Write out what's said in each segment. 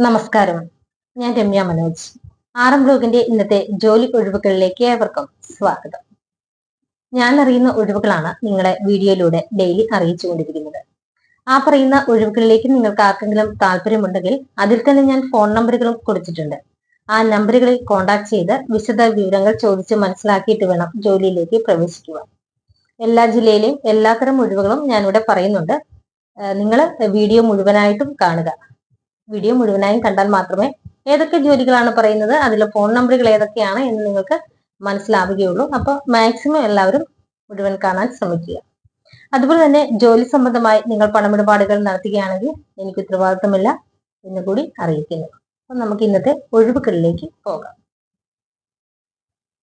നമസ്കാരം, ഞാൻ രമ്യ മനോജ്. ആറം ബ്ലോഗിന്റെ ഇന്നത്തെ ജോലി ഒഴിവുകളിലേക്ക് ഏവർക്കും സ്വാഗതം. ഞാൻ അറിയുന്ന ഒഴിവുകളാണ് നിങ്ങളെ വീഡിയോയിലൂടെ ഡെയിലി അറിയിച്ചുകൊണ്ടിരിക്കുന്നത്. ആ പറയുന്ന ഒഴിവുകളിലേക്ക് നിങ്ങൾക്ക് ആർക്കെങ്കിലും താല്പര്യമുണ്ടെങ്കിൽ അതിൽ തന്നെ ഞാൻ ഫോൺ നമ്പറുകളും കൊടുത്തിട്ടുണ്ട്. ആ നമ്പറുകളിൽ കോൺടാക്ട് ചെയ്ത് വിശദ വിവരങ്ങൾ ചോദിച്ച് മനസ്സിലാക്കിയിട്ട് വേണം ജോലിയിലേക്ക് പ്രവേശിക്കുക. എല്ലാ ജില്ലയിലെയും എല്ലാത്തരം ഒഴിവുകളും ഞാനിവിടെ പറയുന്നുണ്ട്. നിങ്ങൾ വീഡിയോ മുഴുവനായിട്ടും കാണുക. വീഡിയോ മുഴുവനായും കണ്ടാൽ മാത്രമേ ഏതൊക്കെ ജോലികളാണ് പറയുന്നത്, അതിലെ ഫോൺ നമ്പറുകൾ ഏതൊക്കെയാണ് എന്ന് നിങ്ങൾക്ക് മനസ്സിലാവുകയുള്ളൂ. അപ്പോൾ മാക്സിമം എല്ലാവരും മുഴുവൻ കാണാൻ ശ്രമിക്കുക. അതുപോലെ തന്നെ ജോലി സംബന്ധമായി നിങ്ങൾ പണമിടപാടുകൾ നടത്തുകയാണെങ്കിൽ എനിക്ക് ഉത്തരവാദിത്തമില്ല എന്ന് കൂടി അറിയിക്കുന്നു. അപ്പൊ നമുക്ക് ഇന്നത്തെ ഒഴിവുകളിലേക്ക് പോകാം.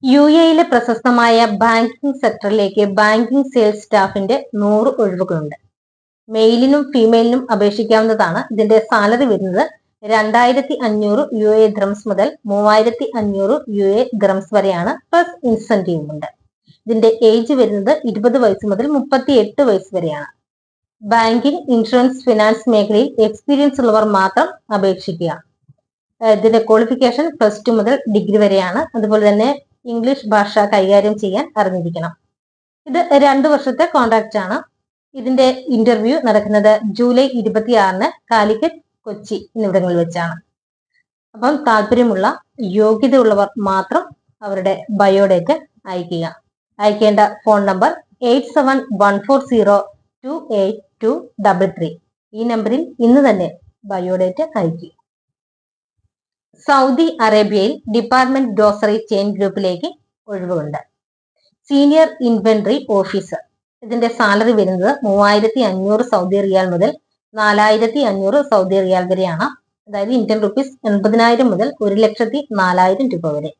UAE പ്രശസ്തമായ ബാങ്കിംഗ് സെക്ടറിലേക്ക് ബാങ്കിംഗ് സെയിൽസ് സ്റ്റാഫിന്റെ 100 ഒഴിവുകളുണ്ട്. മെയിലിനും ഫീമെയിലിനും അപേക്ഷിക്കാവുന്നതാണ്. ഇതിന്റെ സാലറി വരുന്നത് 2500 UAE ദ്രംസ് മുതൽ 3500 UAE ദ്രംസ് വരെയാണ്. പ്ലസ് ഇൻസെന്റീവും ഉണ്ട്. ഇതിന്റെ ഏജ് വരുന്നത് 20 വയസ്സ് മുതൽ 38 വയസ്സ് വരെയാണ്. ബാങ്കിംഗ്, ഇൻഷുറൻസ്, ഫിനാൻസ് മേഖലയിൽ എക്സ്പീരിയൻസ് ഉള്ളവർ മാത്രം അപേക്ഷിക്കുക. ഇതിന്റെ ക്വാളിഫിക്കേഷൻ +2 മുതൽ ഡിഗ്രി വരെയാണ്. അതുപോലെ തന്നെ ഇംഗ്ലീഷ് ഭാഷ കൈകാര്യം ചെയ്യാൻ അറിഞ്ഞിരിക്കണം. ഇത് 2 വർഷത്തെ കോൺട്രാക്റ്റ് ആണ്. ഇതിന്റെ ഇന്റർവ്യൂ നടക്കുന്നത് ജൂലൈ 26-ന് കാലിക്കറ്റ്, കൊച്ചി എന്നിവിടങ്ങളിൽ വെച്ചാണ്. അപ്പം താല്പര്യമുള്ള യോഗ്യത ഉള്ളവർ മാത്രം അവരുടെ ബയോഡേറ്റ അയക്കുക. അയക്കേണ്ട ഫോൺ നമ്പർ 8714028233. ഈ നമ്പറിൽ ഇന്ന് തന്നെ ബയോഡേറ്റ അയക്കുക. സൗദി അറേബ്യയിൽ ഡിപ്പാർട്ട്മെന്റ് ഗ്രോസറി ചെയിൻ ഗ്രൂപ്പിലേക്ക് ഒഴിവുണ്ട്. Senior inventory officer. ഇതിന്റെ സാലറി വരുന്നത് 3500 സൗദി റിയാൽ മുതൽ 4500 സൗദി റിയാൽ വരെയാണ്. അതായത് ഇന്ത്യൻ റുപ്പീസ് 80,000 മുതൽ 1,04,000 രൂപ വരെ.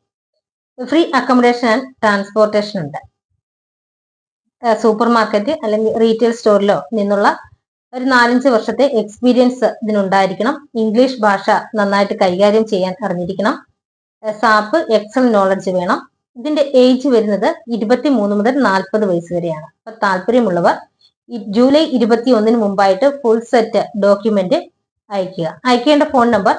ഫ്രീ അക്കോമഡേഷൻ ആൻഡ് ട്രാൻസ്പോർട്ടേഷൻ ഉണ്ട്. സൂപ്പർ മാർക്കറ്റ് അല്ലെങ്കിൽ റീറ്റെയിൽ സ്റ്റോറിലോ നിന്നുള്ള ഒരു 4-5 വർഷത്തെ എക്സ്പീരിയൻസ് ഇതിനുണ്ടായിരിക്കണം. ഇംഗ്ലീഷ് ഭാഷ നന്നായിട്ട് കൈകാര്യം ചെയ്യാൻ അറിഞ്ഞിരിക്കണം. സാപ്പ്, എക്സൽ നോളജ് വേണം. ഇതിന്റെ ഏജ് വരുന്നത് 23 മുതൽ 40 വയസ്സ് വരെയാണ്. അപ്പൊ താല്പര്യമുള്ളവർ ജൂലൈ 21-ന് മുമ്പായിട്ട് ഫുൾ സെറ്റ് ഡോക്യുമെന്റ് അയക്കുക. അയക്കേണ്ട ഫോൺ നമ്പർ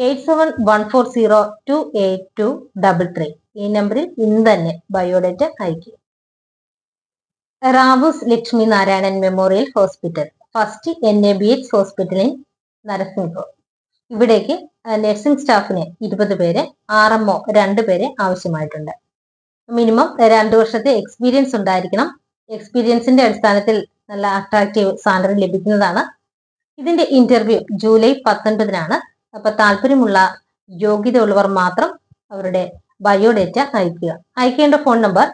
8714028233. ഈ നമ്പറിൽ ഇന്ന് തന്നെ ബയോഡേറ്റ അയക്കുക. Rao's Lakshmi Narayanan memorial hospital, first NABH hospital in Narasimhapur. ഇവിടേക്ക് നഴ്സിംഗ് സ്റ്റാഫിന് 20 പേരെ, RMO 2 പേരെ ആവശ്യമായിട്ടുണ്ട്. മിനിമം 2 വർഷത്തെ എക്സ്പീരിയൻസ് ഉണ്ടായിരിക്കണം. എക്സ്പീരിയൻസിന്റെ അടിസ്ഥാനത്തിൽ നല്ല അട്രാക്റ്റീവ് സാലറി ലഭിക്കുന്നതാണ്. ഇതിന്റെ ഇന്റർവ്യൂ ജൂലൈ 19-നാണ്. അപ്പൊ താല്പര്യമുള്ള യോഗ്യത ഉള്ളവർ മാത്രം അവരുടെ ബയോഡേറ്റ അയക്കുക. അയക്കേണ്ട ഫോൺ നമ്പർ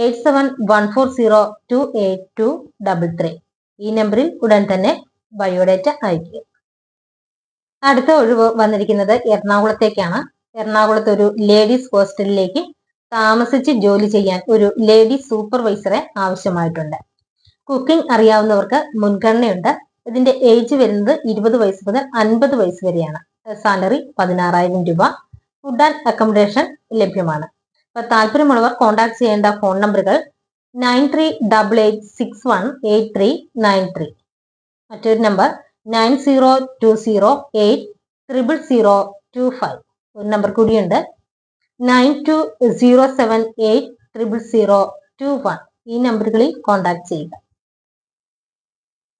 8714028233. ഈ നമ്പറിൽ ഉടൻ തന്നെ ബയോഡേറ്റ അയക്കുക. അടുത്ത ഒഴിവ് വന്നിരിക്കുന്നത് എറണാകുളത്തേക്കാണ്. എറണാകുളത്ത് ഒരു ലേഡീസ് ഹോസ്റ്റലിലേക്ക് താമസിച്ച് ജോലി ചെയ്യാൻ ഒരു ലേഡി സൂപ്പർവൈസറെ ആവശ്യമായിട്ടുണ്ട്. കുക്കിംഗ് അറിയാവുന്നവർക്ക് മുൻഗണനയുണ്ട്. ഇതിന്റെ ഏജ് വരുന്നത് 20 വയസ്സ് മുതൽ 50 വയസ്സ് വരെയാണ്. സാലറി 16,000 രൂപ. ഫുഡ് ആൻഡ് അക്കോമഡേഷൻ ലഭ്യമാണ്. അപ്പൊ താല്പര്യമുള്ളവർ കോൺടാക്ട് ചെയ്യേണ്ട ഫോൺ നമ്പറുകൾ 9388618393. മറ്റൊരു നമ്പർ 9020800025. ഒരു നമ്പർ കൂടിയുണ്ട്, 9207800021. ഈ നമ്പറുകളിൽ കോൺടാക്ട് ചെയ്യുക.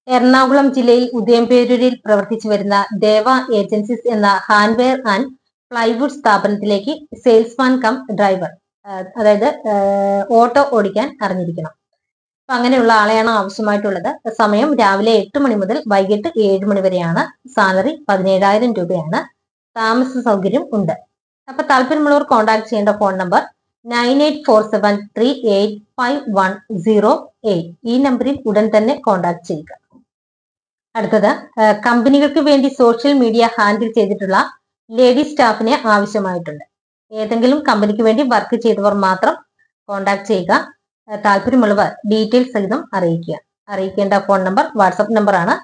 എറണാകുളം ജില്ലയിൽ ഉദയംപേരൂരിൽ പ്രവർത്തിച്ചു വരുന്ന ദേവ ഏജൻസീസ് എന്ന ഹാൻഡ്വെയർ ആൻഡ് പ്ലൈവുഡ് സ്ഥാപനത്തിലേക്ക് സെയിൽസ്മാൻ കം ഡ്രൈവർ, അതായത് ഓട്ടോ ഓടിക്കാൻ അറിഞ്ഞിരിക്കണം. അപ്പൊ അങ്ങനെയുള്ള ആളെയാണ് ആവശ്യമായിട്ടുള്ളത്. സമയം രാവിലെ 8 മണി മുതൽ വൈകിട്ട് 7 മണി വരെയാണ്. സാലറി 17,000 രൂപയാണ്. താമസ സൗകര്യം ഉണ്ട്. അപ്പൊ താല്പര്യമുള്ളവർ കോൺടാക്ട് ചെയ്യേണ്ട ഫോൺ നമ്പർ 9847385108. ഈ നമ്പറിൽ ഉടൻ തന്നെ കോൺടാക്ട് ചെയ്യുക. അടുത്തത്, കമ്പനികൾക്ക് വേണ്ടി സോഷ്യൽ മീഡിയ ഹാൻഡിൽ ചെയ്തിട്ടുള്ള ലേഡി സ്റ്റാഫിനെ ആവശ്യമായിട്ടുണ്ട്. ഏതെങ്കിലും കമ്പനിക്ക് വേണ്ടി വർക്ക് ചെയ്തവർ മാത്രം കോൺടാക്ട് ചെയ്യുക. താല്പര്യമുള്ളവർ ഡീറ്റെയിൽസ് സഹിതം അറിയിക്കുക. അറിയിക്കേണ്ട ഫോൺ നമ്പർ വാട്സപ്പ് നമ്പറാണ്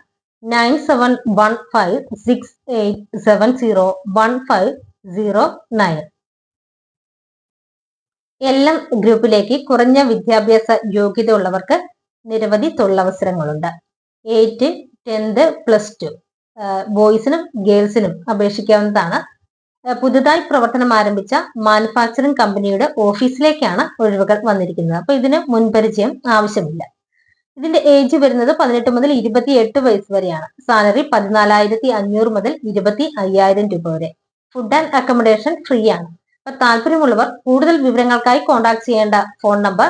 971568701509. LM ഗ്രൂപ്പിലേക്ക് കുറഞ്ഞ വിദ്യാഭ്യാസ യോഗ്യത ഉള്ളവർക്ക് നിരവധി തൊഴിലവസരങ്ങളുണ്ട്. 8th, 10th, +2 ബോയ്സിനും ഗേൾസിനും അപേക്ഷിക്കാവുന്നതാണ്. പുതുതായി പ്രവർത്തനം ആരംഭിച്ച മാനുഫാക്ചറിംഗ് കമ്പനിയുടെ ഓഫീസിലേക്കാണ് ഒഴിവുകൾ വന്നിരിക്കുന്നത്. അപ്പൊ ഇതിന് മുൻപരിചയം ആവശ്യമില്ല. ഇതിന്റെ ഏജ് വരുന്നത് 18 മുതൽ 28 വയസ്സ് വരെയാണ്. സാലറി 14,500 മുതൽ 25,000 രൂപ വരെ. ഫുഡ് ആൻഡ് അക്കോമഡേഷൻ ഫ്രീ ആണ്. അപ്പൊ താല്പര്യമുള്ളവർ കൂടുതൽ വിവരങ്ങൾക്കായി കോൺടാക്ട് ചെയ്യേണ്ട ഫോൺ നമ്പർ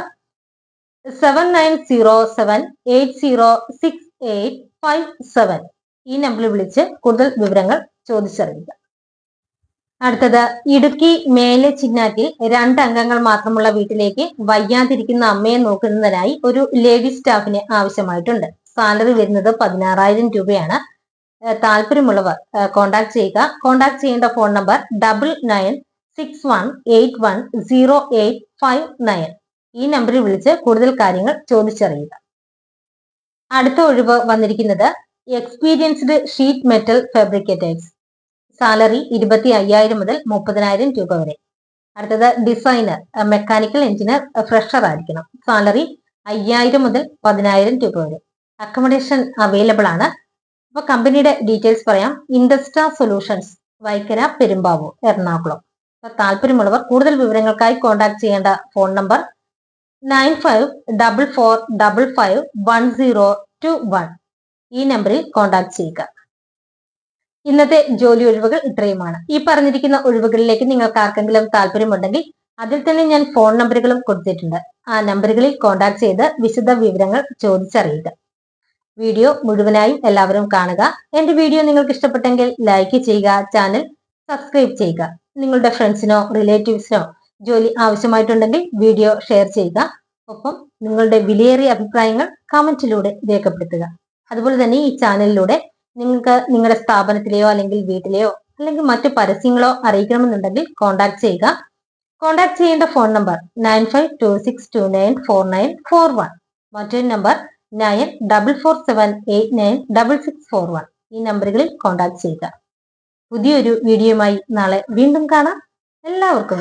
7907806857. ഈ നമ്പറിൽ വിളിച്ച് കൂടുതൽ വിവരങ്ങൾ ചോദിച്ചറിയുക. അടുത്തത്, ഇടുക്കി മേലെ ചിന്നാറ്റിൽ 2 അംഗങ്ങൾ മാത്രമുള്ള വീട്ടിലേക്ക് വയ്യാതിരിക്കുന്ന അമ്മയെ നോക്കുന്നതിനായി ഒരു ലേഡി സ്റ്റാഫിനെ ആവശ്യമായിട്ടുണ്ട്. സാലറി വരുന്നത് 16,000 രൂപയാണ്. താല്പര്യമുള്ളവർ കോൺടാക്ട് ചെയ്യുക. കോൺടാക്ട് ചെയ്യേണ്ട ഫോൺ നമ്പർ 9961810859. ഈ നമ്പറിൽ വിളിച്ച് കൂടുതൽ കാര്യങ്ങൾ ചോദിച്ചറിയുക. അടുത്ത ഒഴിവ് വന്നിരിക്കുന്നത് experienced sheet metal fabricators. Salary 25,000 മുതൽ 30,000 രൂപ വരെ. അടുത്തത്, ഡിസൈനർ മെക്കാനിക്കൽ എഞ്ചിനീയർ ഫ്രഷർ ആയിരിക്കണം. സാലറി 5,000 മുതൽ 10,000 രൂപ വരെ. അക്കോമഡേഷൻ അവൈലബിൾ ആണ്. അപ്പൊ കമ്പനിയുടെ ഡീറ്റെയിൽസ് പറയാം. ഇൻഡസ്ട്ര സൊല്യൂഷൻസ്, വൈക്കര, പെരുമ്പാവൂർ, എറണാകുളം. അപ്പൊ താല്പര്യമുള്ളവർ കൂടുതൽ വിവരങ്ങൾക്കായി കോൺടാക്ട് ചെയ്യേണ്ട ഫോൺ നമ്പർ 9544551021. ഈ നമ്പറിൽ കോൺടാക്ട് ചെയ്യുക. ഇന്നത്തെ ജോലി ഒഴിവുകൾ ഇത്രയുമാണ്. ഈ പറഞ്ഞിരിക്കുന്ന ഒഴിവുകളിലേക്ക് നിങ്ങൾക്ക് ആർക്കെങ്കിലും താല്പര്യമുണ്ടെങ്കിൽ അതിൽ തന്നെ ഞാൻ ഫോൺ നമ്പറുകളും കൊടുത്തിട്ടുണ്ട്. ആ നമ്പറുകളിൽ കോൺടാക്ട് ചെയ്ത് വിശദ വിവരങ്ങൾ ചോദിച്ചറിയുക. വീഡിയോ മുഴുവനായും എല്ലാവരും കാണുക. എന്റെ വീഡിയോ നിങ്ങൾക്ക് ഇഷ്ടപ്പെട്ടെങ്കിൽ ലൈക്ക് ചെയ്യുക, ചാനൽ സബ്സ്ക്രൈബ് ചെയ്യുക. നിങ്ങളുടെ ഫ്രണ്ട്സിനോ റിലേറ്റീവ്സിനോ ജോലി ആവശ്യമായിട്ടുണ്ടെങ്കിൽ വീഡിയോ ഷെയർ ചെയ്യുക. ഒപ്പം നിങ്ങളുടെ വിലയേറിയ അഭിപ്രായങ്ങൾ കമന്റിലൂടെ രേഖപ്പെടുത്തുക. അതുപോലെ തന്നെ ഈ ചാനലിലൂടെ നിങ്ങൾക്ക് നിങ്ങളുടെ സ്ഥാപനത്തിലെയോ അല്ലെങ്കിൽ വീട്ടിലെയോ അല്ലെങ്കിൽ മറ്റു പരസ്യങ്ങളോ അറിയിക്കണമെന്നുണ്ടെങ്കിൽ കോൺടാക്ട് ചെയ്യുക. കോൺടാക്ട് ചെയ്യേണ്ട ഫോൺ നമ്പർ 9526294941. മറ്റൊരു നമ്പർ 9447896641. ഈ നമ്പറുകളിൽ കോൺടാക്ട് ചെയ്യുക. പുതിയൊരു വീഡിയോയുമായി നാളെ വീണ്ടും കാണാം. എല്ലാവർക്കും